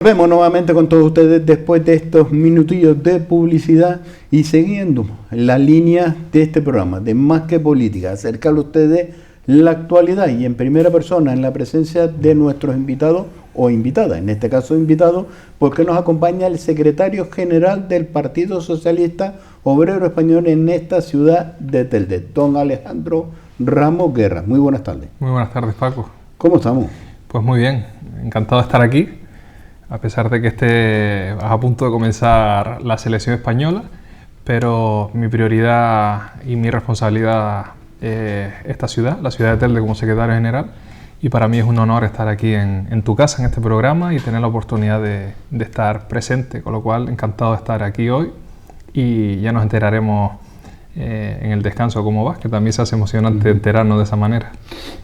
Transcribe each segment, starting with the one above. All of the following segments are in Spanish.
Vemos nuevamente con todos ustedes después de estos minutillos de publicidad y siguiendo la línea de este programa de Más que Política, acercarle a ustedes la actualidad y en primera persona en la presencia de nuestros invitados o invitadas, en este caso invitados, porque nos acompaña el secretario general del Partido Socialista Obrero Español en esta ciudad de Telde, don Alejandro Ramos Guerra. Muy buenas tardes. Muy buenas tardes, Paco. ¿Cómo estamos? Pues muy bien, encantado de estar aquí. A pesar de que esté a punto de comenzar la selección española, pero mi prioridad y mi responsabilidad es esta ciudad, la ciudad de Telde como secretario general, y para mí es un honor estar aquí en tu casa, en este programa, y tener la oportunidad de estar presente, con lo cual encantado de estar aquí hoy, y ya nos enteraremos en el descanso cómo va, que también se hace emocionante enterarnos de esa manera.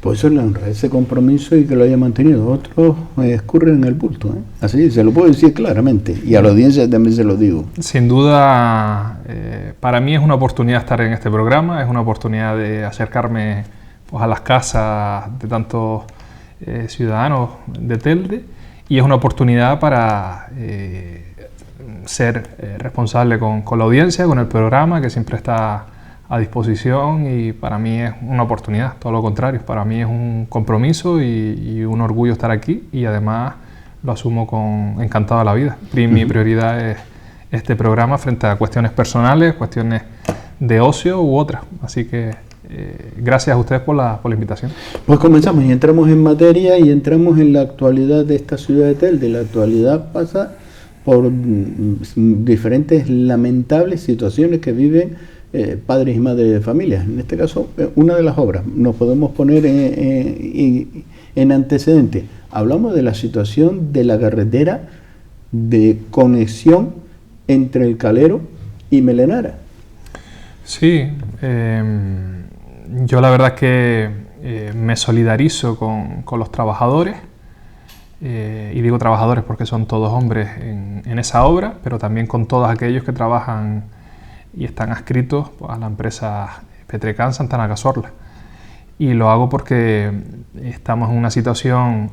Pues eso le honra, ese compromiso y que lo haya mantenido. Otros escurren en el bulto, ¿eh? Así se lo puedo decir claramente, y a la audiencia también se lo digo. Sin duda, para mí es una oportunidad estar en este programa, es una oportunidad de acercarme pues, a las casas de tantos ciudadanos de Telde, y es una oportunidad para ser responsable con la audiencia, con el programa, que siempre está a disposición, y para mí es una oportunidad, todo lo contrario, para mí es un compromiso y un orgullo estar aquí, y además lo asumo con encantado de la vida. Mi prioridad es este programa frente a cuestiones personales, cuestiones de ocio u otras, así que gracias a ustedes por la invitación. Pues comenzamos y entramos en materia y entramos en la actualidad de esta ciudad de Telde. La actualidad pasa por diferentes lamentables situaciones que viven padres y madres de familia. En este caso, una de las obras, nos podemos poner en antecedente. Hablamos de la situación de la carretera de conexión entre el Calero y Melenara. Sí, yo la verdad es que me solidarizo con los trabajadores, y digo trabajadores porque son todos hombres en esa obra, pero también con todos aquellos que trabajan y están adscritos pues, a la empresa Petrecán Santana Cazorla. Y lo hago porque estamos en una situación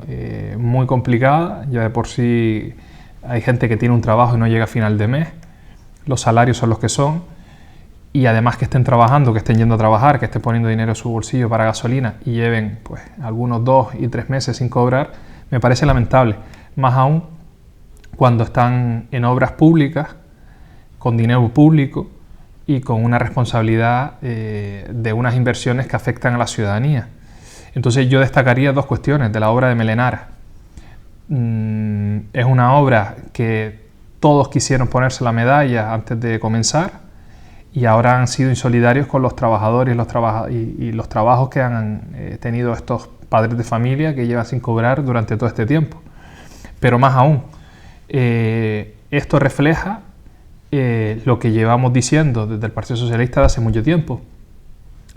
muy complicada. Ya de por sí hay gente que tiene un trabajo y no llega a final de mes, los salarios son los que son, y además que estén trabajando, que estén yendo a trabajar, que estén poniendo dinero en su bolsillo para gasolina y lleven pues, algunos 2 y 3 meses sin cobrar, me parece lamentable, más aún cuando están en obras públicas, con dinero público y con una responsabilidad de unas inversiones que afectan a la ciudadanía. Entonces yo destacaría 2 cuestiones de la obra de Melenara. Es una obra que todos quisieron ponerse la medalla antes de comenzar y ahora han sido insolidarios con los trabajadores y los trabajos que han tenido estos padres de familia que llevan sin cobrar durante todo este tiempo. Pero más aún, esto refleja lo que llevamos diciendo desde el Partido Socialista de hace mucho tiempo.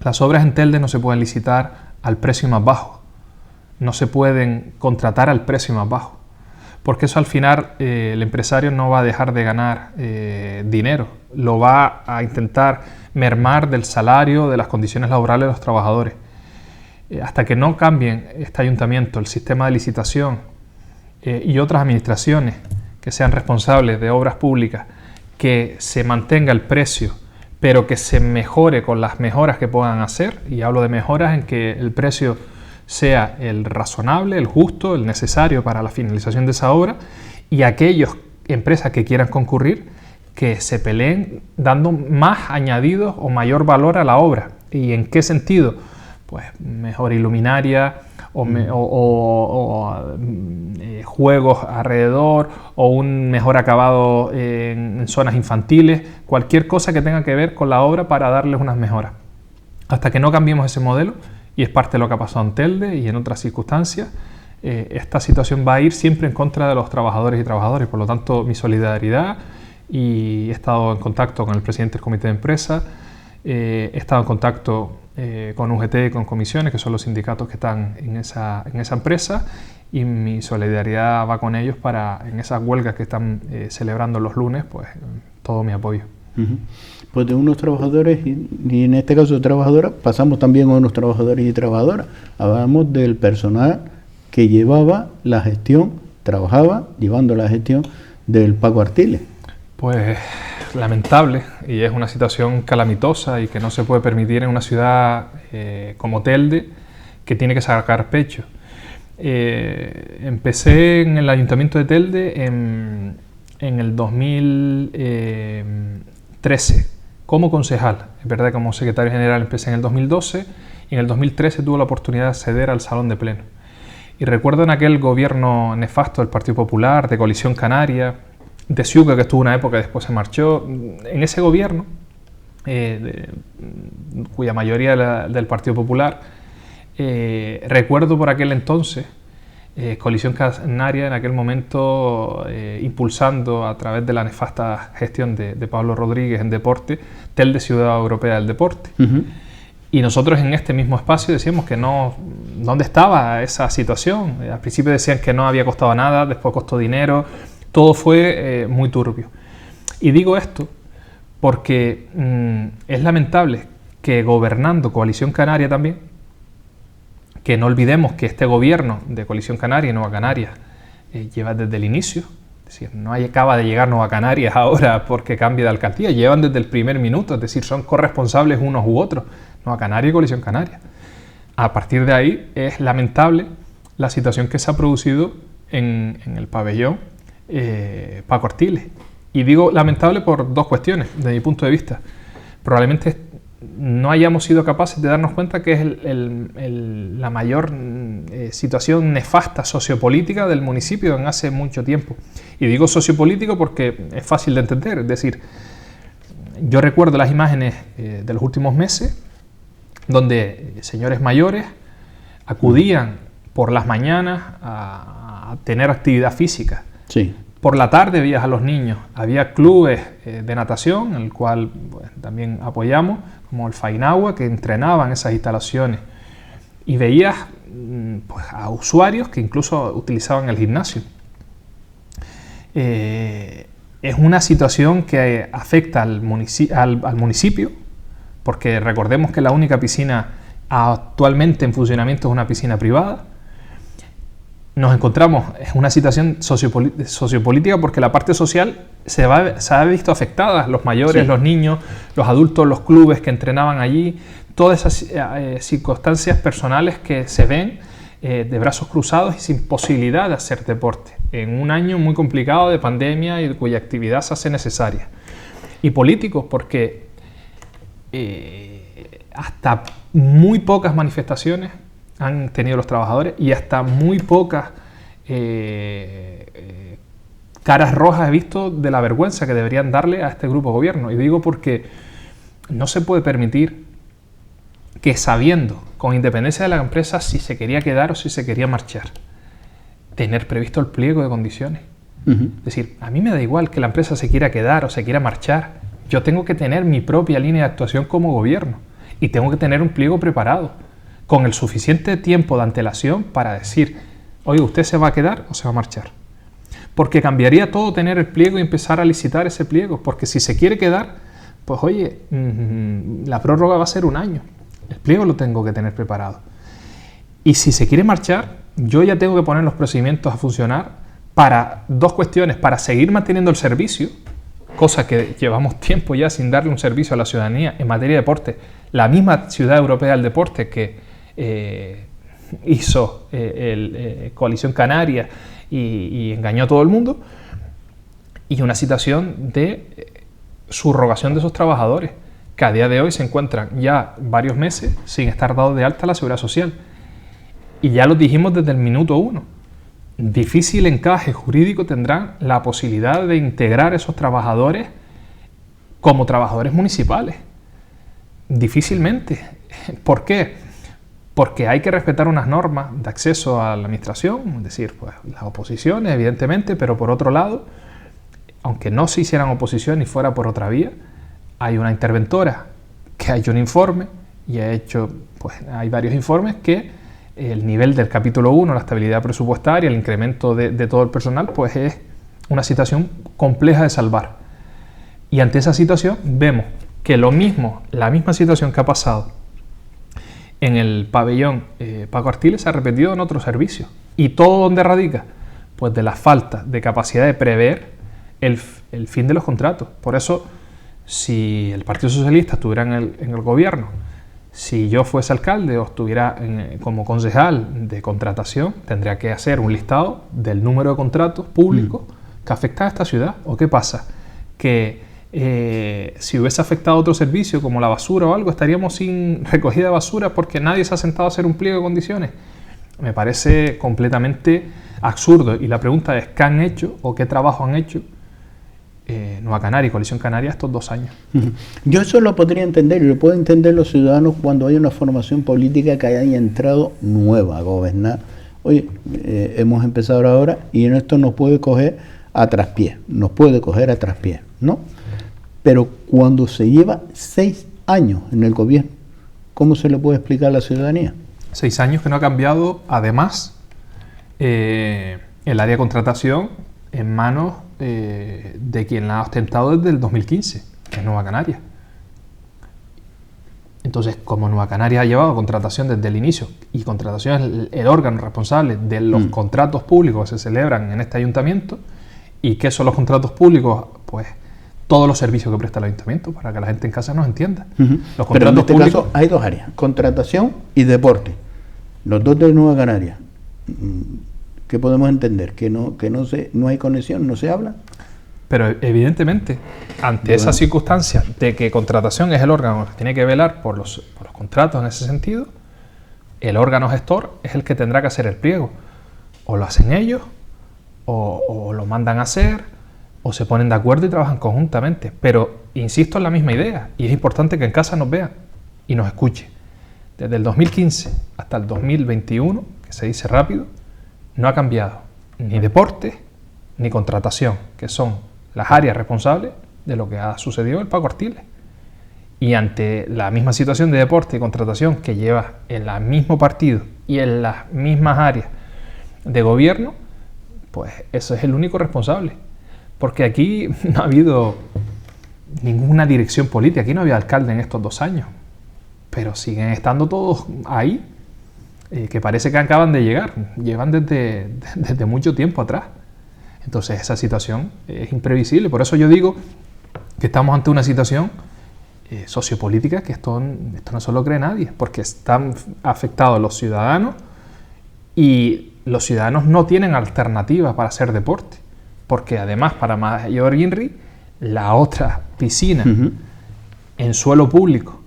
Las obras en Telde no se pueden licitar al precio más bajo, no se pueden contratar al precio más bajo, porque eso al final el empresario no va a dejar de ganar dinero, lo va a intentar mermar del salario, de las condiciones laborales de los trabajadores. Hasta que no cambien este ayuntamiento, el sistema de licitación y otras administraciones que sean responsables de obras públicas, que se mantenga el precio, pero que se mejore con las mejoras que puedan hacer, y hablo de mejoras en que el precio sea el razonable, el justo, el necesario para la finalización de esa obra, y aquellas empresas que quieran concurrir, que se peleen dando más añadidos o mayor valor a la obra. ¿Y en qué sentido? Pues mejor iluminaria o juegos alrededor o un mejor acabado en zonas infantiles, cualquier cosa que tenga que ver con la obra para darles unas mejoras. Hasta que no cambiemos ese modelo, y es parte de lo que ha pasado en Telde y en otras circunstancias, esta situación va a ir siempre en contra de los trabajadores y trabajadoras. Por lo tanto, mi solidaridad, y he estado en contacto con el presidente del comité de empresa, he estado en contacto con UGT y con comisiones, que son los sindicatos que están en esa empresa, y mi solidaridad va con ellos para en esas huelgas que están celebrando los lunes, pues todo mi apoyo. Pues de unos trabajadores y en este caso de trabajadoras pasamos también a unos trabajadores y trabajadoras. Hablamos del personal que llevaba la gestión trabajaba llevando la gestión del Paco Artiles. Pues lamentable, y es una situación calamitosa y que no se puede permitir en una ciudad como Telde, que tiene que sacar pecho. Empecé en el Ayuntamiento de Telde en el 2013 como concejal. Es verdad que como secretario general empecé en el 2012 y en el 2013 tuve la oportunidad de acceder al Salón de Pleno. Y recuerdo en aquel gobierno nefasto del Partido Popular, de Coalición Canaria, de Ciuca, que estuvo una época y después se marchó. En ese gobierno, cuya mayoría era del Partido Popular, recuerdo por aquel entonces, Coalición Canaria en aquel momento impulsando a través de la nefasta gestión de Pablo Rodríguez en deporte, Telde Ciudad Europea del Deporte. Y nosotros en este mismo espacio decíamos que no, ¿dónde estaba esa situación? Al principio decían que no había costado nada, después costó dinero, todo fue muy turbio. Y digo esto porque es lamentable que gobernando Coalición Canaria también, que no olvidemos que este gobierno de Coalición Canaria y Nueva Canarias lleva desde el inicio, es decir, no acaba de llegar Nueva Canarias ahora porque cambie de alcaldía, llevan desde el primer minuto, es decir, son corresponsables unos u otros, Nueva Canaria y Coalición Canaria. A partir de ahí es lamentable la situación que se ha producido en el pabellón Paco Artiles. Y digo lamentable por dos cuestiones, desde mi punto de vista. Probablemente no hayamos sido capaces de darnos cuenta que es la mayor situación nefasta sociopolítica del municipio en hace mucho tiempo. Y digo sociopolítico porque es fácil de entender, es decir, yo recuerdo las imágenes de los últimos meses donde señores mayores acudían por las mañanas a tener actividad física. Sí. Por la tarde veías a los niños, había clubes de natación, el cual también apoyamos, como el Fainagua, que entrenaban esas instalaciones. Y veías a usuarios que incluso utilizaban el gimnasio. Es una situación que afecta al municipio, porque recordemos que la única piscina actualmente en funcionamiento es una piscina privada. Nos encontramos en una situación sociopolítica porque la parte social se ha visto afectada, los mayores, sí, los niños, los adultos, los clubes que entrenaban allí, todas esas circunstancias personales que se ven de brazos cruzados y sin posibilidad de hacer deporte, en un año muy complicado de pandemia y cuya actividad se hace necesaria. Y políticos porque hasta muy pocas manifestaciones han tenido los trabajadores y hasta muy pocas caras rojas he visto de la vergüenza que deberían darle a este grupo de gobierno. Y digo porque no se puede permitir que, sabiendo, con independencia de la empresa, si se quería quedar o si se quería marchar, tener previsto el pliego de condiciones. Es decir, a mí me da igual que la empresa se quiera quedar o se quiera marchar. Yo tengo que tener mi propia línea de actuación como gobierno y tengo que tener un pliego preparado, con el suficiente tiempo de antelación para decir, oye, ¿usted se va a quedar o se va a marchar? Porque cambiaría todo tener el pliego y empezar a licitar ese pliego, porque si se quiere quedar, pues oye, la prórroga va a ser un año, el pliego lo tengo que tener preparado. Y si se quiere marchar, yo ya tengo que poner los procedimientos a funcionar para dos cuestiones, para seguir manteniendo el servicio, cosa que llevamos tiempo ya sin darle un servicio a la ciudadanía en materia de deporte, la misma Ciudad Europea del Deporte que hizo Coalición Canaria y engañó a todo el mundo, y una situación de subrogación de esos trabajadores que a día de hoy se encuentran ya varios meses sin estar dados de alta a la Seguridad Social. Y ya lo dijimos desde el minuto 1, difícil encaje jurídico tendrán la posibilidad de integrar esos trabajadores como trabajadores municipales. Difícilmente. ¿Por qué? Porque hay que respetar unas normas de acceso a la administración, es decir, pues, las oposiciones, evidentemente, pero por otro lado, aunque no se hicieran oposición y fuera por otra vía, hay una interventora que ha hecho un informe y hay varios informes que el nivel del capítulo 1, la estabilidad presupuestaria, el incremento de todo el personal, pues es una situación compleja de salvar. Y ante esa situación vemos que la misma situación que ha pasado en el pabellón Paco Artiles se ha repetido en otros servicios. ¿Y todo dónde radica? pues de la falta de capacidad de prever el fin de los contratos. Por eso, si el Partido Socialista estuviera en el gobierno, si yo fuese alcalde o estuviera como concejal de contratación, tendría que hacer un listado del número de contratos públicos que afecta a esta ciudad. ¿O qué pasa? Que si hubiese afectado a otro servicio como la basura o algo, estaríamos sin recogida de basura porque nadie se ha sentado a hacer un pliego de condiciones. Me parece completamente absurdo. Y la pregunta es, ¿qué han hecho o qué trabajo han hecho Nueva Canaria y Coalición Canaria estos 2 años? Yo eso lo podría entender, y lo pueden entender los ciudadanos cuando hay una formación política que haya entrado nueva a gobernar. Oye, hemos empezado ahora y en esto nos puede coger a traspié, ¿no? Pero cuando se lleva 6 años en el gobierno, ¿cómo se le puede explicar a la ciudadanía? 6 años que no ha cambiado, además, el área de contratación en manos de quien la ha ostentado desde el 2015, que es Nueva Canaria. Entonces, como Nueva Canaria ha llevado contratación desde el inicio, y contratación es el órgano responsable de los contratos públicos que se celebran en este ayuntamiento, ¿y qué son los contratos públicos? Pues todos los servicios que presta el ayuntamiento, para que la gente en casa nos entienda. Los contratos Pero en este públicos, caso hay 2 áreas, contratación y deporte. Los 2 de Nueva Canaria. ¿Qué podemos entender? ¿Que no hay conexión, no se habla? Pero evidentemente, ante esa circunstancia de que contratación es el órgano que tiene que velar por los contratos en ese sentido, el órgano gestor es el que tendrá que hacer el pliego. O lo hacen ellos, o lo mandan a hacer, o se ponen de acuerdo y trabajan conjuntamente. Pero insisto en la misma idea, y es importante que en casa nos vean y nos escuchen. Desde el 2015 hasta el 2021, que se dice rápido, no ha cambiado ni deporte ni contratación, que son las áreas responsables de lo que ha sucedido en el Paco Artiles. Y ante la misma situación de deporte y contratación que lleva en el mismo partido y en las mismas áreas de gobierno, pues eso es el único responsable. Porque aquí no ha habido ninguna dirección política, aquí no había alcalde en estos 2 años, pero siguen estando todos ahí, que parece que acaban de llegar, llevan desde mucho tiempo atrás. Entonces esa situación es imprevisible. Por eso yo digo que estamos ante una situación sociopolítica que esto no se lo cree nadie, porque están afectados los ciudadanos y los ciudadanos no tienen alternativa para hacer deporte, porque además para mayor INRI, la otra piscina en suelo público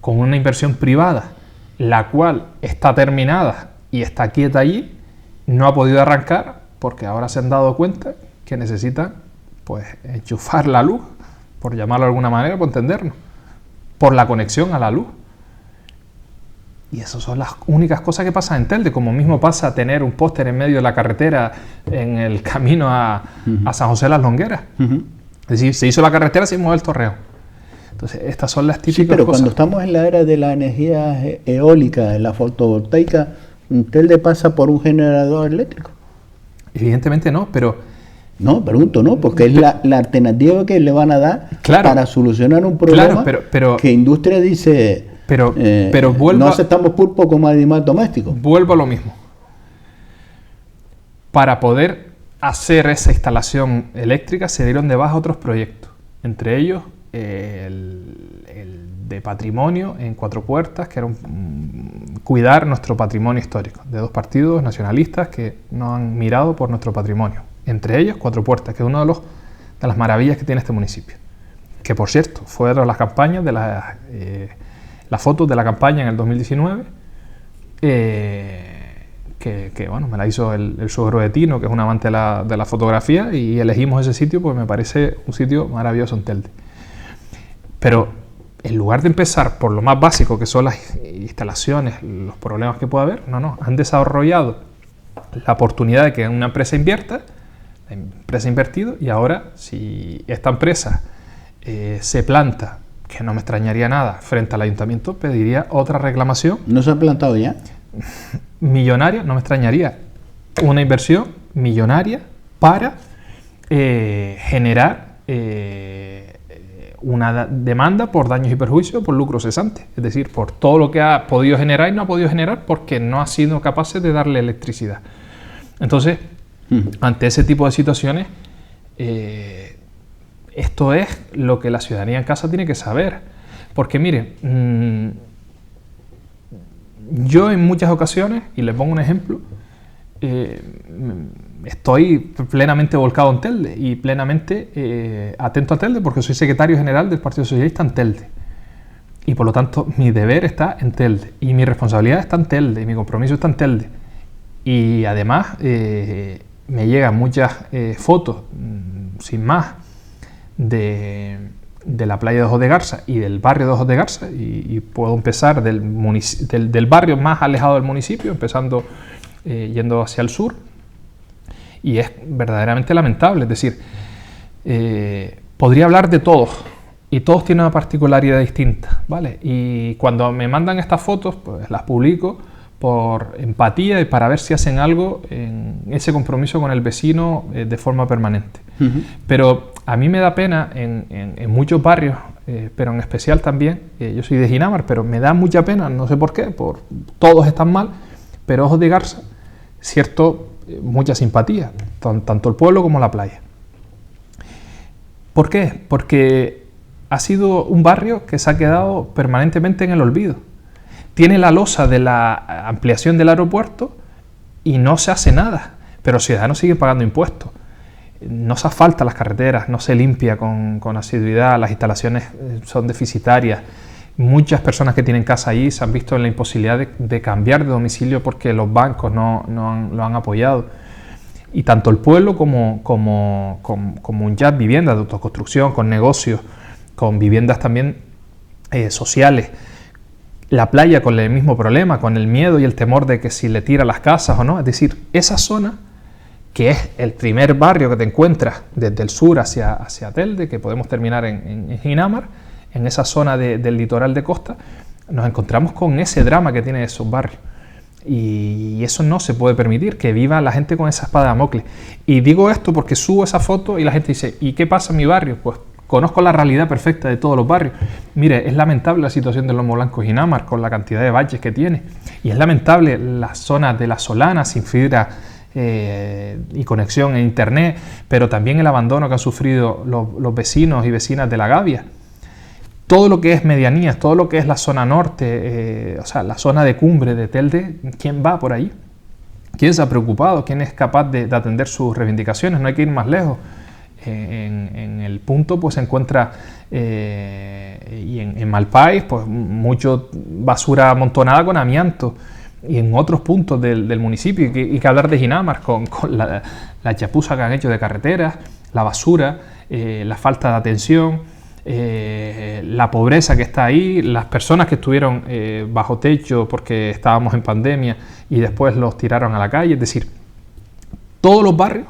con una inversión privada, la cual está terminada y está quieta allí, no ha podido arrancar porque ahora se han dado cuenta que necesitan pues enchufar la luz, por llamarlo de alguna manera, por entendernos, por la conexión a la luz. Y esas son las únicas cosas que pasan en Telde, como mismo pasa tener un póster en medio de la carretera en el camino a San José de las Longueras. Es decir, se hizo la carretera sin mover el torreón. Entonces, estas son las típicas cosas. Sí, pero cuando estamos en la era de la energía eólica, en la fotovoltaica, ¿Telde pasa por un generador eléctrico? Evidentemente no, pero... No, pregunto, no, porque es la alternativa que le van a dar para solucionar un problema que industria dice... Pero no aceptamos pulpo como animal doméstico. Vuelvo a lo mismo. Para poder hacer esa instalación eléctrica se dieron de baja otros proyectos, entre ellos el de patrimonio en Cuatro Puertas, que era cuidar nuestro patrimonio histórico, de 2 partidos nacionalistas que nos han mirado por nuestro patrimonio. Entre ellos Cuatro Puertas, que es una de las maravillas que tiene este municipio. Que por cierto, fueron las campañas de las fotos de la campaña en el 2019, que bueno, me la hizo el suegro de Tino, que es un amante de la fotografía, y elegimos ese sitio porque me parece un sitio maravilloso en Telde. Pero en lugar de empezar por lo más básico, que son las instalaciones, los problemas que puede haber, no, han desarrollado la oportunidad de que una empresa invierta, la empresa ha invertido, y ahora si esta empresa se planta, que no me extrañaría nada, frente al ayuntamiento, pediría otra reclamación. ¿No se ha plantado ya? Millonaria, no me extrañaría. Una inversión millonaria para generar una demanda por daños y perjuicios por lucro cesante. Es decir, por todo lo que ha podido generar y no ha podido generar porque no ha sido capaz de darle electricidad. Entonces, Ante ese tipo de situaciones, esto es lo que la ciudadanía en casa tiene que saber. Porque mire, yo en muchas ocasiones, y les pongo un ejemplo, estoy plenamente volcado en Telde y plenamente atento a Telde porque soy secretario general del Partido Socialista en Telde. Y por lo tanto mi deber está en Telde y mi responsabilidad está en Telde y mi compromiso está en Telde. Y además me llegan muchas fotos, sin más, de la playa de Ojos de Garza y del barrio de Ojos de Garza, y puedo empezar del barrio más alejado del municipio, empezando yendo hacia el sur, y es verdaderamente lamentable. Es decir, podría hablar de todos, y todos tienen una particularidad distinta, ¿vale? Y cuando me mandan estas fotos, pues las publico por empatía y para ver si hacen algo en ese compromiso con el vecino de forma permanente. Pero a mí me da pena en muchos barrios, pero en especial también, yo soy de Ginamar, pero me da mucha pena, no sé por qué, todos están mal, pero Ojos de Garza, mucha simpatía, tanto el pueblo como la playa. ¿Por qué? Porque ha sido un barrio que se ha quedado permanentemente en el olvido. Tiene la losa de la ampliación del aeropuerto y no se hace nada, pero los ciudadanos siguen pagando impuestos. No se asfaltan las carreteras, no se limpia con asiduidad, las instalaciones son deficitarias. Muchas personas que tienen casa allí se han visto en la imposibilidad de cambiar de domicilio porque los bancos no lo han apoyado. Y tanto el pueblo como un JAD viviendas de autoconstrucción, con negocios, con viviendas también sociales. La playa con el mismo problema, con el miedo y el temor de que si le tira las casas o no. Es decir, esa zona, que es el primer barrio que te encuentras desde el sur hacia Telde, que podemos terminar en Ginamar, en esa zona del litoral de costa, nos encontramos con ese drama que tiene esos barrios. Y eso no se puede permitir, que viva la gente con esa espada de Damocles. Y digo esto porque subo esa foto y la gente dice, ¿y qué pasa en mi barrio? Pues conozco la realidad perfecta de todos los barrios. Mire, es lamentable la situación del Lomo Blanco Ginamar con la cantidad de baches que tiene. Y es lamentable las zonas de la Solana sin fibra y conexión a internet, pero también el abandono que han sufrido los vecinos y vecinas de La Gavia. Todo lo que es medianías, todo lo que es la zona norte, o sea, la zona de cumbre de Telde, ¿quién va por ahí? ¿Quién se ha preocupado? ¿Quién es capaz de atender sus reivindicaciones? No hay que ir más lejos. En el punto pues se encuentra y en Malpais pues mucho basura amontonada con amianto, y en otros puntos del municipio, y que hablar de Ginamar con la chapuza que han hecho de carreteras, la basura, la falta de atención, la pobreza que está ahí, las personas que estuvieron bajo techo porque estábamos en pandemia y después los tiraron a la calle. Es decir, todos los barrios,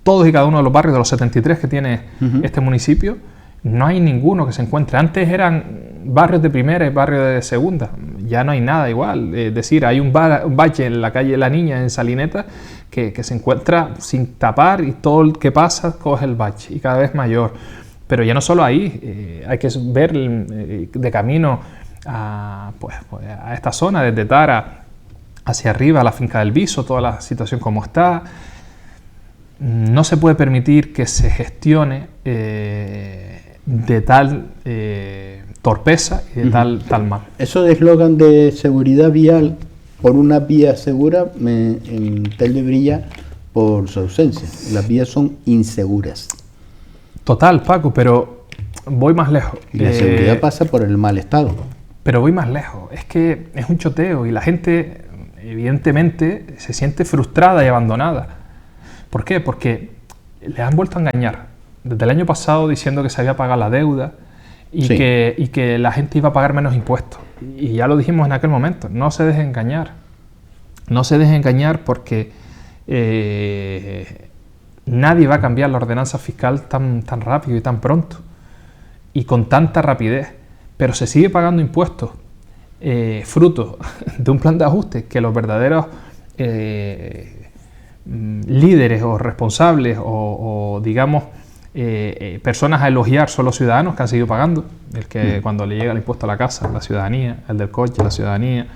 todos y cada uno de los barrios de los 73 que tiene este municipio, no hay ninguno que se encuentre. Antes eran barrios de primera y barrios de segunda, ya no hay nada igual. Es decir, hay un bache en la calle La Niña, en Salineta, que se encuentra sin tapar, y todo el que pasa coge el bache, y cada vez mayor. Pero ya no solo ahí, hay que ver de camino a esta zona, desde Tara hacia arriba, a la finca del Viso, toda la situación como está. No se puede permitir que se gestione de tal torpeza y de tal mal. Eso de eslogan de seguridad vial por una vía segura en Telde brilla por su ausencia. Las vías son inseguras. Total, Paco, pero voy más lejos. Y la seguridad pasa por el mal estado. Pero voy más lejos. Es que es un choteo y la gente evidentemente se siente frustrada y abandonada. ¿Por qué? Porque le han vuelto a engañar. Desde el año pasado diciendo que se había pagado la deuda y, sí, que la gente iba a pagar menos impuestos. Y ya lo dijimos en aquel momento, no se deje engañar. No se deje engañar porque nadie va a cambiar la ordenanza fiscal tan rápido y tan pronto y con tanta rapidez. Pero se sigue pagando impuestos fruto de un plan de ajuste que los verdaderos líderes o responsables o digamos personas a elogiar son los ciudadanos que han seguido pagando. El que cuando le llega el impuesto a la casa, la ciudadanía; el del coche, la ciudadanía;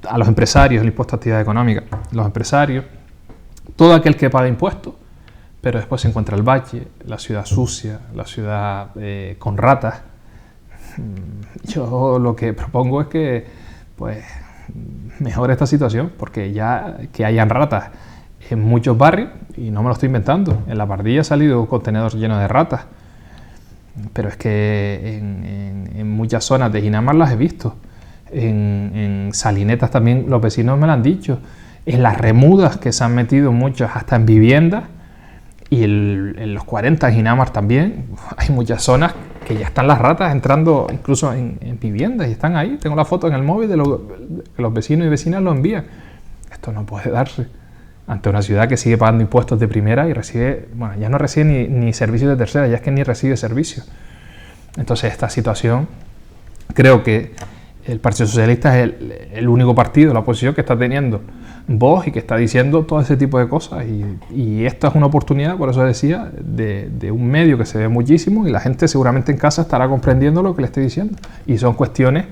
a los empresarios el impuesto a actividad económica, los empresarios; todo aquel que paga impuestos, pero después se encuentra el valle, la ciudad sucia, la ciudad con ratas. Yo lo que propongo es que pues mejore esta situación, porque ya que hayan ratas en muchos barrios, y no me lo estoy inventando, en La Pardilla ha salido un contenedor lleno de ratas, pero es que en muchas zonas de Ginamar las he visto, en Salinetas también los vecinos me lo han dicho, en las remudas que se han metido muchas hasta en viviendas, y en los 40 en Ginamar también hay muchas zonas que ya están las ratas entrando incluso en viviendas y están ahí. Tengo la foto en el móvil de que los vecinos y vecinas lo envían. Esto no puede darse ante una ciudad que sigue pagando impuestos de primera y recibe, bueno, ya no recibe ni servicios de tercera, ya es que ni recibe servicios. Entonces esta situación, creo que el Partido Socialista es el único partido de la oposición que está teniendo voz y que está diciendo todo ese tipo de cosas, y esta es una oportunidad, por eso decía, de un medio que se ve muchísimo, y la gente seguramente en casa estará comprendiendo lo que le estoy diciendo, y son cuestiones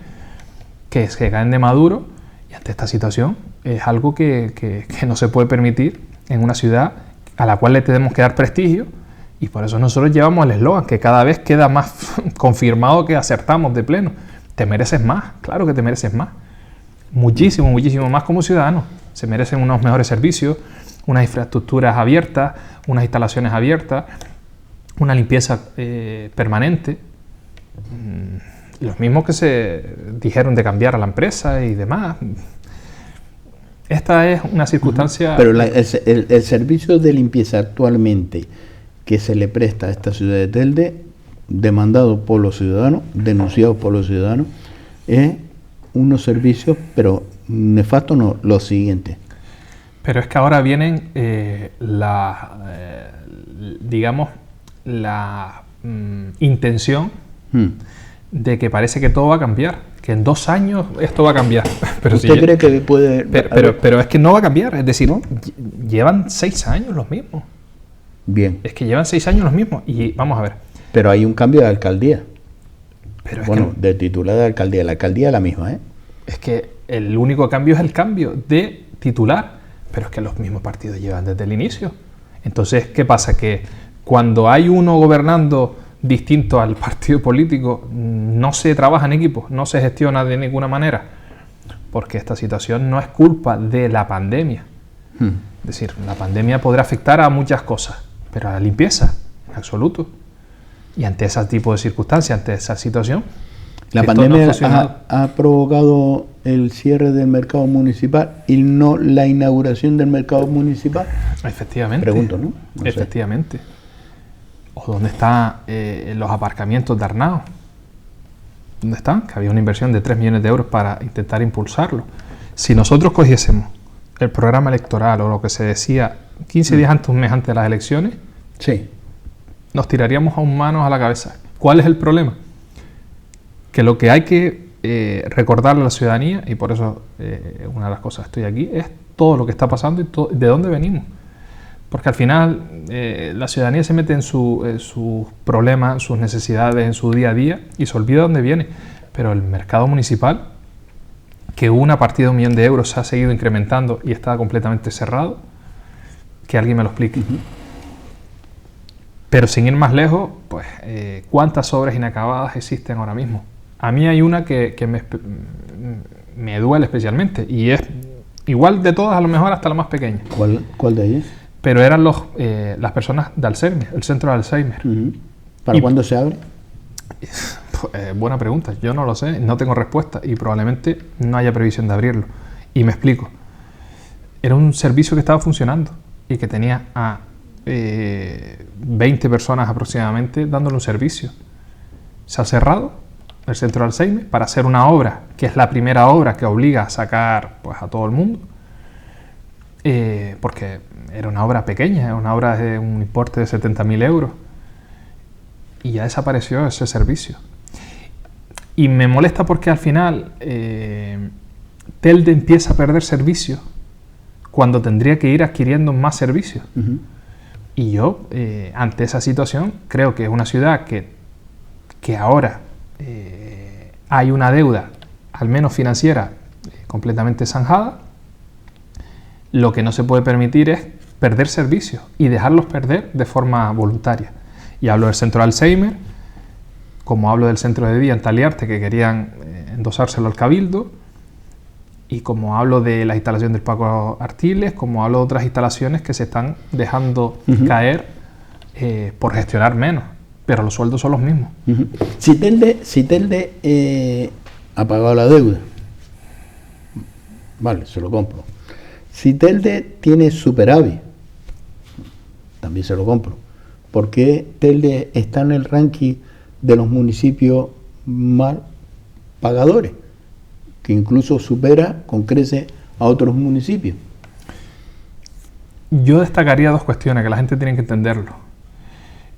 que caen de maduro, y ante esta situación es algo que no se puede permitir en una ciudad a la cual le tenemos que dar prestigio, y por eso nosotros llevamos el eslogan, que cada vez queda más confirmado que acertamos de pleno: te mereces más. Claro que te mereces más, muchísimo, muchísimo más como ciudadano. Se merecen unos mejores servicios, unas infraestructuras abiertas, unas instalaciones abiertas, una limpieza permanente. Los mismos que se dijeron de cambiar a la empresa y demás. Esta es una circunstancia... Pero el servicio de limpieza actualmente que se le presta a esta ciudad de Telde, demandado por los ciudadanos, denunciado por los ciudadanos, es unos servicios, pero nefasto no, lo siguiente. Pero es que ahora vienen la intención de que parece que todo va a cambiar, que en 2 años esto va a cambiar. Pero ¿Usted cree que puede...? Pero es que no va a cambiar, es decir, ¿no? Llevan 6 años los mismos. Bien. Es que llevan 6 años los mismos, y vamos a ver. Pero hay un cambio de alcaldía. Pero es bueno, de titular de alcaldía. La alcaldía es la misma, ¿eh? Es que el único cambio es el cambio de titular, pero es que los mismos partidos llevan desde el inicio. Entonces, ¿qué pasa? Que cuando hay uno gobernando distinto al partido político, no se trabaja en equipo, no se gestiona de ninguna manera, porque esta situación no es culpa de la pandemia. Es decir, la pandemia podrá afectar a muchas cosas, pero a la limpieza, en absoluto. Y ante ese tipo de circunstancias, ante esa situación, la pandemia ha provocado el cierre del mercado municipal y no la inauguración del mercado municipal. Efectivamente. Pregunto, ¿no? Efectivamente. ¿O dónde están los aparcamientos de Arnao? ¿Dónde están? Que había una inversión de 3 millones de euros para intentar impulsarlo. Si nosotros cogiésemos el programa electoral o lo que se decía 15 días antes, un mes antes de las elecciones, sí, nos tiraríamos aún manos a la cabeza. ¿Cuál es el problema? Que lo que hay que recordarle a la ciudadanía, y por eso una de las cosas estoy aquí, es todo lo que está pasando y de dónde venimos. Porque al final la ciudadanía se mete en sus problemas, sus necesidades, en su día a día, y se olvida de dónde viene. Pero el mercado municipal, que una partida de 1 millón de euros se ha seguido incrementando y está completamente cerrado, que alguien me lo explique. Pero sin ir más lejos, pues, ¿cuántas obras inacabadas existen ahora mismo? A mí hay una que me duele especialmente, y es igual de todas, a lo mejor hasta la más pequeña. ¿Cuál de ellas? Pero eran las personas de Alzheimer, el centro de Alzheimer. ¿Para cuándo se abre? Buena pregunta, yo no lo sé, no tengo respuesta, y probablemente no haya previsión de abrirlo. Y me explico. Era un servicio que estaba funcionando y que tenía a 20 personas aproximadamente dándole un servicio. Se ha cerrado el centro de Alzheimer para hacer una obra, que es la primera obra que obliga a sacar, pues, a todo el mundo, porque era una obra pequeña, una obra de un importe de 70.000 euros, y ya desapareció ese servicio. Y me molesta porque al final Telde empieza a perder servicios cuando tendría que ir adquiriendo más servicios. Y yo, ante esa situación, creo que es una ciudad que ahora hay una deuda, al menos financiera, completamente zanjada. Lo que no se puede permitir es perder servicios y dejarlos perder de forma voluntaria. Y hablo del centro de Alzheimer, como hablo del centro de día en Taliarte, que querían endosárselo al Cabildo, y como hablo de la instalación del Paco Artiles, como hablo de otras instalaciones que se están dejando caer por gestionar menos, pero los sueldos son los mismos. Si Telde ha pagado la deuda, vale, se lo compro. Si Telde tiene superávit, también se lo compro. Porque Telde está en el ranking de los municipios mal pagadores, que incluso supera con creces a otros municipios. Yo destacaría dos cuestiones que la gente tiene que entenderlo.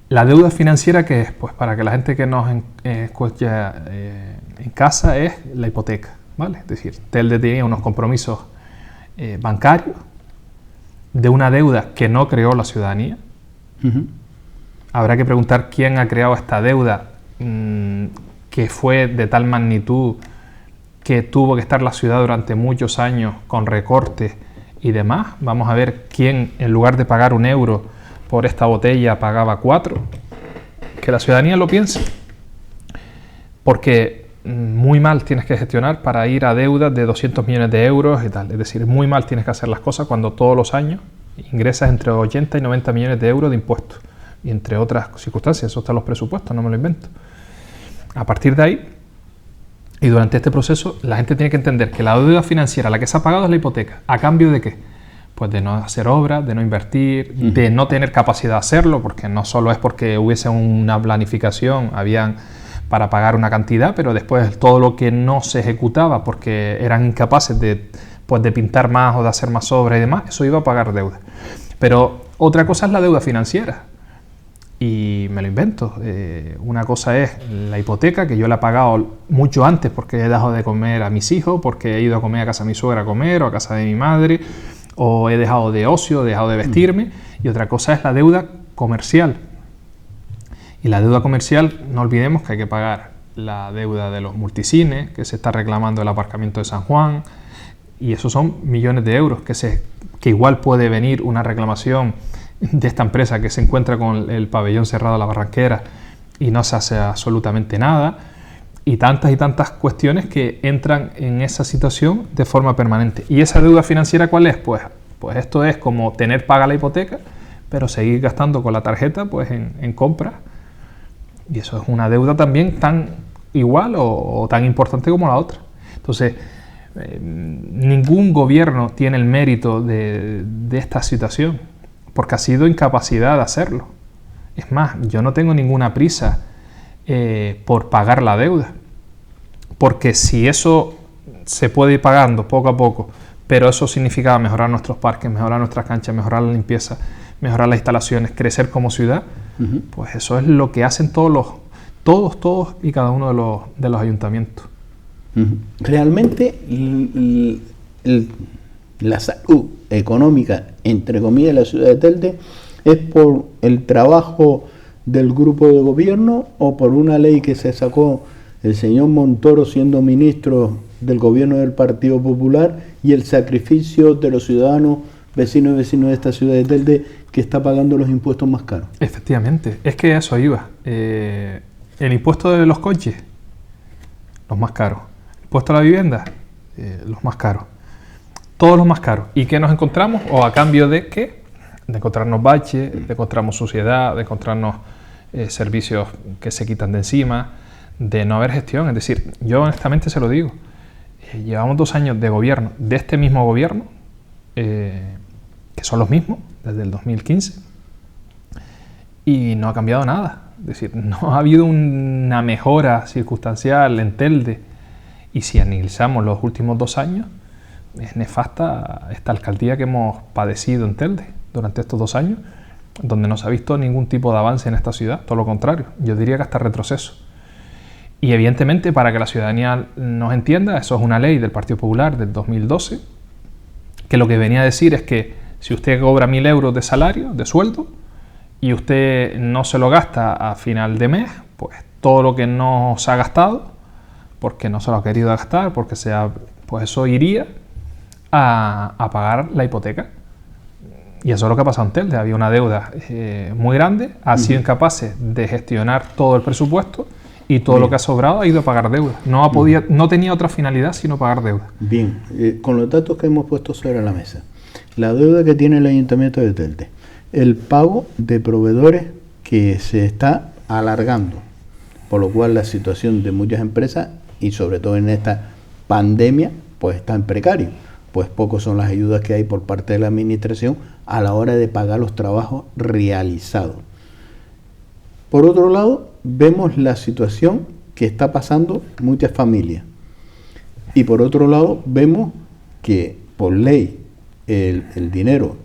La deuda financiera, que es, pues para que la gente que nos escucha en casa, es la hipoteca, ¿vale? Es decir, Telde tenía unos compromisos bancarios de una deuda que no creó la ciudadanía. Habrá que preguntar quién ha creado esta deuda que fue de tal magnitud que tuvo que estar la ciudad durante muchos años con recortes y demás. Vamos a ver quién, en lugar de pagar 1 euro por esta botella, pagaba 4. Que la ciudadanía lo piense. Porque muy mal tienes que gestionar para ir a deudas de 200 millones de euros y tal. Es decir, muy mal tienes que hacer las cosas cuando todos los años ingresas entre 80 y 90 millones de euros de impuestos. Y entre otras circunstancias, eso está en los presupuestos, no me lo invento. A partir de ahí, y durante este proceso, la gente tiene que entender que la deuda financiera, la que se ha pagado, es la hipoteca. ¿A cambio de qué? Pues de no hacer obras, de no invertir, de no tener capacidad de hacerlo, porque no solo es porque hubiese una planificación, habían para pagar una cantidad, pero después todo lo que no se ejecutaba porque eran incapaces de pintar más o de hacer más obras y demás, eso iba a pagar deuda. Pero otra cosa es la deuda financiera. Y me lo invento. Una cosa es la hipoteca, que yo la he pagado mucho antes porque he dejado de comer a mis hijos, porque he ido a comer a casa de mi suegra a comer, o a casa de mi madre, o he dejado de ocio, he dejado de vestirme. Y otra cosa es la deuda comercial. Y la deuda comercial, no olvidemos que hay que pagar la deuda de los multicines, que se está reclamando el aparcamiento de San Juan, y esos son millones de euros, que igual puede venir una reclamación de esta empresa que se encuentra con el pabellón cerrado a la Barranquera y no se hace absolutamente nada, y tantas cuestiones que entran en esa situación de forma permanente. ¿Y esa deuda financiera cuál es? Pues esto es como tener paga la hipoteca, pero seguir gastando con la tarjeta pues en compras, y eso es una deuda también tan igual o tan importante como la otra. Entonces, ningún gobierno tiene el mérito de esta situación, porque ha sido incapacidad de hacerlo. Es más, yo no tengo ninguna prisa por pagar la deuda, porque si eso se puede ir pagando poco a poco, pero eso significaba mejorar nuestros parques, mejorar nuestras canchas, mejorar la limpieza, mejorar las instalaciones, crecer como ciudad, pues eso es lo que hacen todos y cada uno de los ayuntamientos. Realmente la salud económica, entre comillas, de la ciudad de Telde es por el trabajo del grupo de gobierno o por una ley que se sacó el señor Montoro siendo ministro del gobierno del Partido Popular, y el sacrificio de los ciudadanos, vecinos y vecinos de esta ciudad de Telde, que está pagando los impuestos más caros. Efectivamente, es que eso iba. El impuesto de los coches, los más caros. El impuesto a la vivienda, los más caros. Todos los más caros. ¿Y qué nos encontramos? ¿O a cambio de qué? De encontrarnos baches, de encontrarnos suciedad, de encontrarnos servicios que se quitan de encima, de no haber gestión. Es decir, yo honestamente se lo digo, llevamos 2 años de gobierno, de este mismo gobierno, que son los mismos, desde el 2015, y no ha cambiado nada. Es decir, no ha habido una mejora circunstancial en Telde, y si analizamos los últimos 2 años, es nefasta esta alcaldía que hemos padecido en Telde durante estos 2 años, donde no se ha visto ningún tipo de avance en esta ciudad, todo lo contrario, yo diría que hasta retroceso. Y evidentemente, para que la ciudadanía nos entienda, eso es una ley del Partido Popular del 2012, que lo que venía a decir es que si usted cobra 1.000 euros de salario, de sueldo, y usted no se lo gasta a final de mes, pues todo lo que no se ha gastado, porque no se lo ha querido gastar, pues eso iría a pagar la hipoteca. Y eso es lo que ha pasado en Telde. Había una deuda muy grande, ha sido incapaces de gestionar todo el presupuesto y todo lo que ha sobrado ha ido a pagar deuda. No tenía otra finalidad sino pagar deuda. Bien, con los datos que hemos puesto sobre la mesa, la deuda que tiene el Ayuntamiento de Telde, el pago de proveedores que se está alargando, por lo cual la situación de muchas empresas y sobre todo en esta pandemia pues está en precario, pues pocos son las ayudas que hay por parte de la administración a la hora de pagar los trabajos realizados. Por otro lado, vemos la situación que está pasando muchas familias y por otro lado vemos que por ley el dinero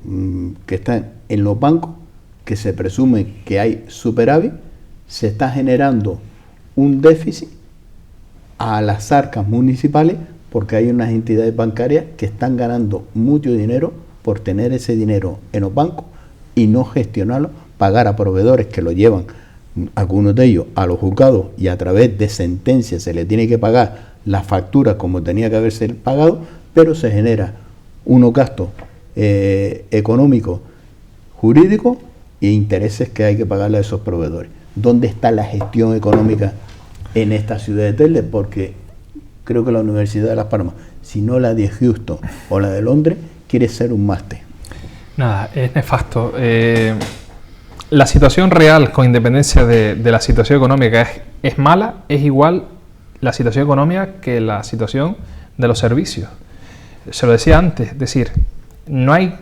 que está en los bancos, que se presume que hay superávit, se está generando un déficit a las arcas municipales porque hay unas entidades bancarias que están ganando mucho dinero por tener ese dinero en los bancos y no gestionarlo, pagar a proveedores que lo llevan, algunos de ellos, a los juzgados y a través de sentencias se le tiene que pagar las facturas como tenía que haberse pagado, pero se genera unos gastos económicos, jurídicos e intereses que hay que pagarle a esos proveedores. ¿Dónde está la gestión económica en esta ciudad de Telde? Porque creo que la Universidad de Las Palmas, si no la de Houston o la de Londres, quiere ser un máster. Nada, es nefasto. La situación real, con independencia de la situación económica, es mala, es igual la situación económica que la situación de los servicios. Se lo decía antes, es decir, no hay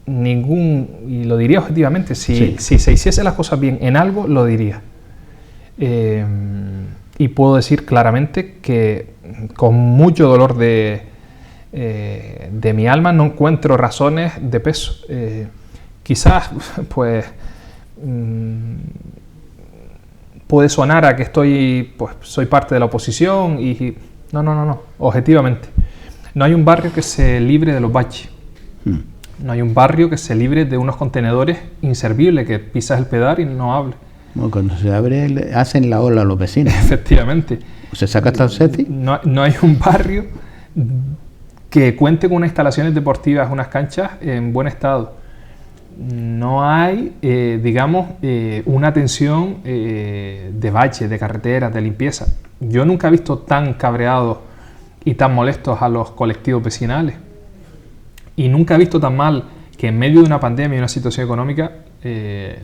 ningún, y lo diría objetivamente, si se hiciesen las cosas bien en algo, lo diría. Y puedo decir claramente que con mucho dolor de mi alma no encuentro razones de peso. Quizás, pues, puede sonar a que soy parte de la oposición y no, objetivamente. No hay un barrio que se libre de los baches. No hay un barrio que se libre de unos contenedores inservibles, que pisas el pedal y no hables. Bueno, cuando se abre, hacen la ola a los vecinos. Efectivamente. ¿Se saca hasta el SETI? No hay un barrio que cuente con unas instalaciones deportivas, unas canchas en buen estado. No hay, una atención de baches, de carreteras, de limpieza. Yo nunca he visto tan cabreados y tan molestos a los colectivos vecinales. Y nunca he visto tan mal que en medio de una pandemia y una situación económica,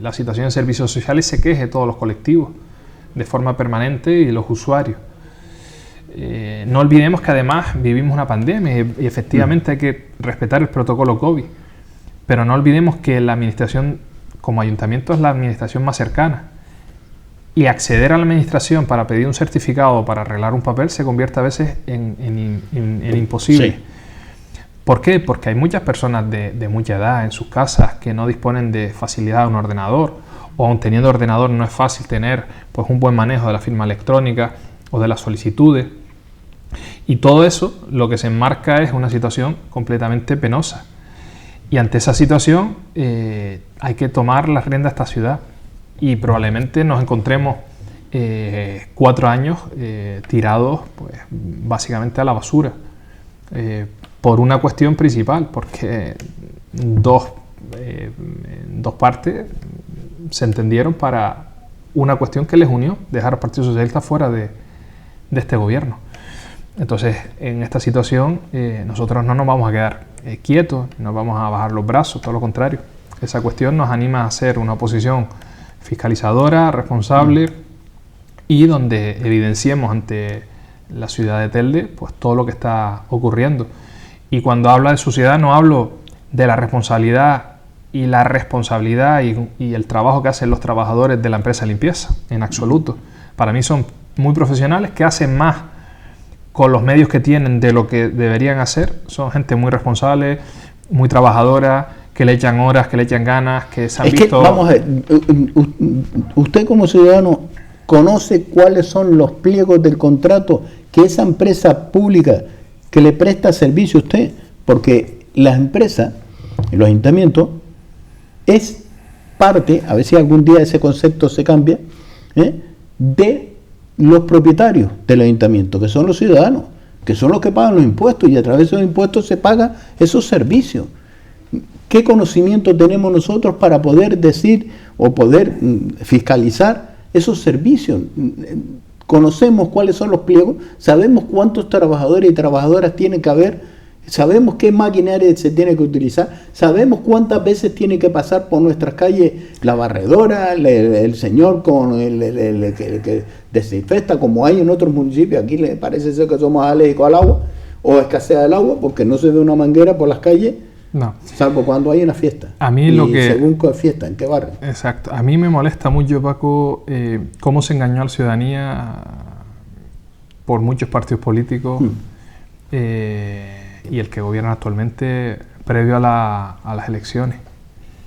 la situación de servicios sociales se queje de todos los colectivos de forma permanente y de los usuarios. No olvidemos que además vivimos una pandemia y efectivamente hay que respetar el protocolo COVID, pero no olvidemos que la administración como ayuntamiento es la administración más cercana y acceder a la administración para pedir un certificado o para arreglar un papel se convierte a veces en imposible. Sí. ¿Por qué? Porque hay muchas personas de mucha edad en sus casas que no disponen de facilidad de un ordenador, o aun teniendo ordenador no es fácil tener pues un buen manejo de la firma electrónica o de las solicitudes. Y todo eso lo que se enmarca es una situación completamente penosa. Y ante esa situación hay que tomar las riendas de esta ciudad y probablemente nos encontremos 4 años tirados pues, básicamente a la basura. Por una cuestión principal, porque dos partes se entendieron para una cuestión que les unió, dejar al Partido Socialista fuera de este gobierno. Entonces, en esta situación, nosotros no nos vamos a quedar quietos, no vamos a bajar los brazos, todo lo contrario. Esa cuestión nos anima a ser una oposición fiscalizadora, responsable y donde evidenciemos ante la ciudad de Telde pues, todo lo que está ocurriendo. Y cuando hablo de suciedad no hablo de la responsabilidad y el trabajo que hacen los trabajadores de la empresa de limpieza, en absoluto. Para mí son muy profesionales que hacen más con los medios que tienen de lo que deberían hacer. Son gente muy responsable, muy trabajadora, que le echan horas, que le echan ganas, que se han visto... Vamos a ver, usted como ciudadano conoce cuáles son los pliegos del contrato que esa empresa pública que le presta servicio a usted, porque las empresas, los ayuntamientos, es parte, a ver si algún día ese concepto se cambia, de los propietarios del ayuntamiento, que son los ciudadanos, que son los que pagan los impuestos y a través de esos impuestos se pagan esos servicios. ¿Qué conocimiento tenemos nosotros para poder decir o poder fiscalizar esos servicios? Conocemos cuáles son los pliegos, sabemos cuántos trabajadores y trabajadoras tiene que haber, sabemos qué maquinaria se tiene que utilizar, sabemos cuántas veces tiene que pasar por nuestras calles la barredora, el señor con el que desinfecta, como hay en otros municipios. Aquí le parece ser que somos alérgicos al agua o escasea el agua porque no se ve una manguera por las calles. No. Salvo cuando hay una fiesta. A mí según qué fiesta, en qué barrio. Exacto. A mí me molesta mucho, Paco, cómo se engañó a la ciudadanía por muchos partidos políticos y el que gobierna actualmente previo a las elecciones.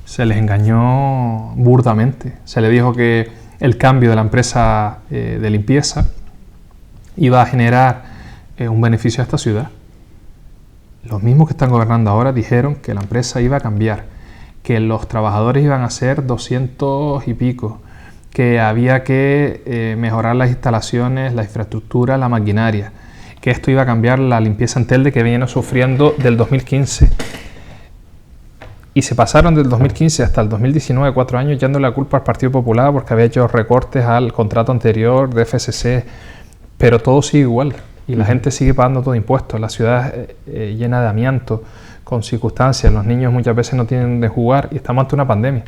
Se les engañó burdamente. Se les dijo que el cambio de la empresa de limpieza iba a generar un beneficio a esta ciudad. Los mismos que están gobernando ahora dijeron que la empresa iba a cambiar, que los trabajadores iban a ser 200 y pico, que había que mejorar las instalaciones, la infraestructura, la maquinaria, que esto iba a cambiar la limpieza en Telde que viene sufriendo del 2015. Y se pasaron del 2015 hasta el 2019, 4 años, echándole la culpa al Partido Popular porque había hecho recortes al contrato anterior de FCC, pero todo sigue igual. Y la gente sigue pagando todo impuestos, la ciudad llena de amianto, con circunstancias, los niños muchas veces no tienen de jugar y estamos ante una pandemia.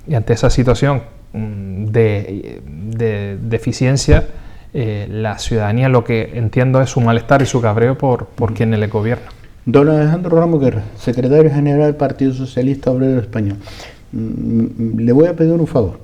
Y ante esa situación de deficiencia, la ciudadanía lo que entiendo es su malestar y su cabreo por quienes le gobiernan. Don Alejandro Ramos Guerra, secretario general del Partido Socialista Obrero Español. Le voy a pedir un favor.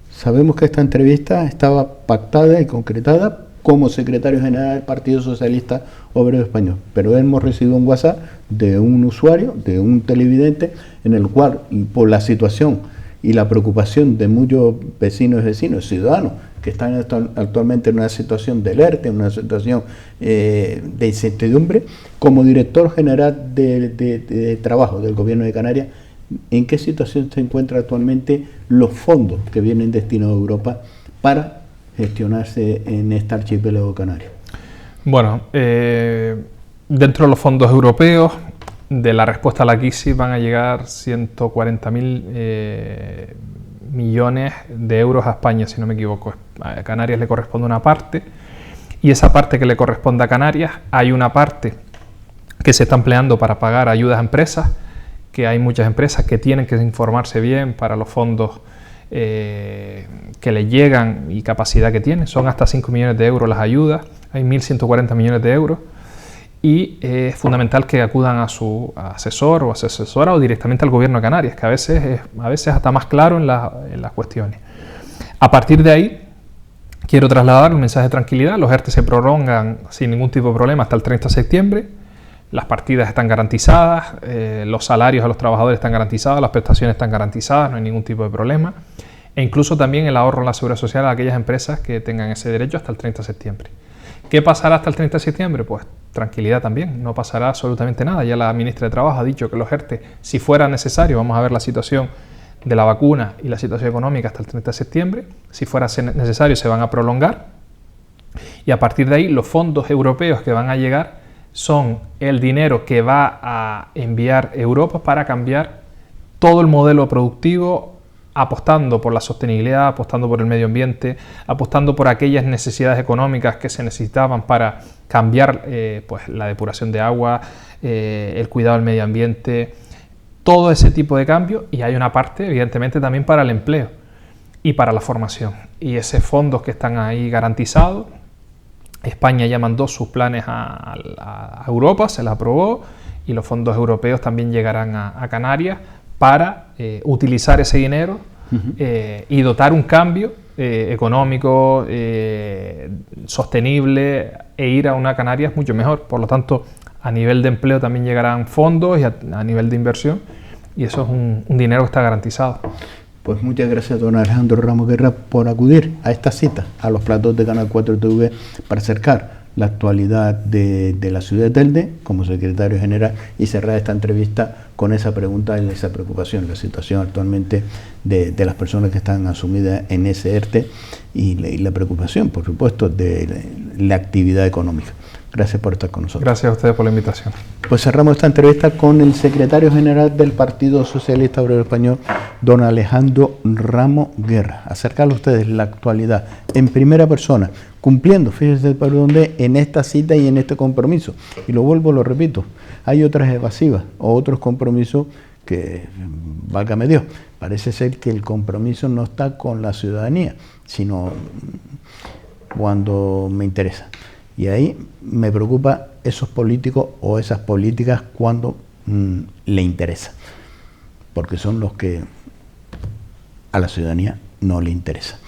Sabemos que esta entrevista estaba pactada y concretada como secretario general del Partido Socialista Obrero Español, pero hemos recibido un WhatsApp de un usuario, de un televidente, en el cual, por la situación y la preocupación de muchos vecinos, ciudadanos, que están actualmente en una situación de alerta, en una situación de incertidumbre, como director general de trabajo del Gobierno de Canarias, ¿en qué situación se encuentran actualmente los fondos que vienen destinados a Europa para gestionarse en este archipiélago canario? Bueno, dentro de los fondos europeos, de la respuesta a la crisis van a llegar 140.000 millones de euros a España, si no me equivoco. A Canarias le corresponde una parte, y esa parte que le corresponde a Canarias, hay una parte que se está empleando para pagar ayudas a empresas, que hay muchas empresas que tienen que informarse bien para los fondos que les llegan y capacidad que tienen. Son hasta 5 millones de euros las ayudas, hay 1.140 millones de euros, y es fundamental que acudan a su asesor o asesora o directamente al Gobierno de Canarias, que a veces hasta más claro en las cuestiones. A partir de ahí, quiero trasladar un mensaje de tranquilidad. Los ERTE se prolongan sin ningún tipo de problema hasta el 30 de septiembre. Las partidas están garantizadas, los salarios a los trabajadores están garantizados, las prestaciones están garantizadas, no hay ningún tipo de problema. E incluso también el ahorro en la seguridad social a aquellas empresas que tengan ese derecho hasta el 30 de septiembre. ¿Qué pasará hasta el 30 de septiembre? Pues tranquilidad también, no pasará absolutamente nada. Ya la ministra de Trabajo ha dicho que los ERTE, si fuera necesario, vamos a ver la situación de la vacuna y la situación económica hasta el 30 de septiembre, si fuera necesario se van a prolongar, y a partir de ahí los fondos europeos que van a llegar son el dinero que va a enviar Europa para cambiar todo el modelo productivo, apostando por la sostenibilidad, apostando por el medio ambiente, apostando por aquellas necesidades económicas que se necesitaban para cambiar pues la depuración de agua, el cuidado del medio ambiente, todo ese tipo de cambios. Y hay una parte, evidentemente, también para el empleo y para la formación. Y esos fondos que están ahí garantizados, España ya mandó sus planes a Europa, se las aprobó, y los fondos europeos también llegarán a Canarias para utilizar ese dinero y dotar un cambio económico, sostenible, e ir a una Canarias mucho mejor. Por lo tanto, a nivel de empleo también llegarán fondos y a nivel de inversión, y eso es un dinero que está garantizado. Pues muchas gracias, don Alejandro Ramos Guerra, por acudir a esta cita, a los platos de Canal 4 TV, para acercar la actualidad de la ciudad de Telde como secretario general, y cerrar esta entrevista con esa pregunta y esa preocupación, la situación actualmente de las personas que están asumidas en ese ERTE y la preocupación, por supuesto, de la actividad económica. Gracias por estar con nosotros. Gracias a ustedes por la invitación. Pues cerramos esta entrevista con el secretario general del Partido Socialista Obrero Español, don Alejandro Ramos Guerra. Acercarle a ustedes la actualidad en primera persona, cumpliendo, fíjense por dónde, en esta cita y en este compromiso. Y lo repito, hay otras evasivas o otros compromisos que, válgame Dios, parece ser que el compromiso no está con la ciudadanía, sino cuando me interesa. Y ahí me preocupa esos políticos o esas políticas cuando le interesa, porque son los que a la ciudadanía no le interesa.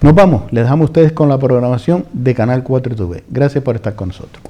Nos vamos, les dejamos a ustedes con la programación de Canal 4 TV. Gracias por estar con nosotros.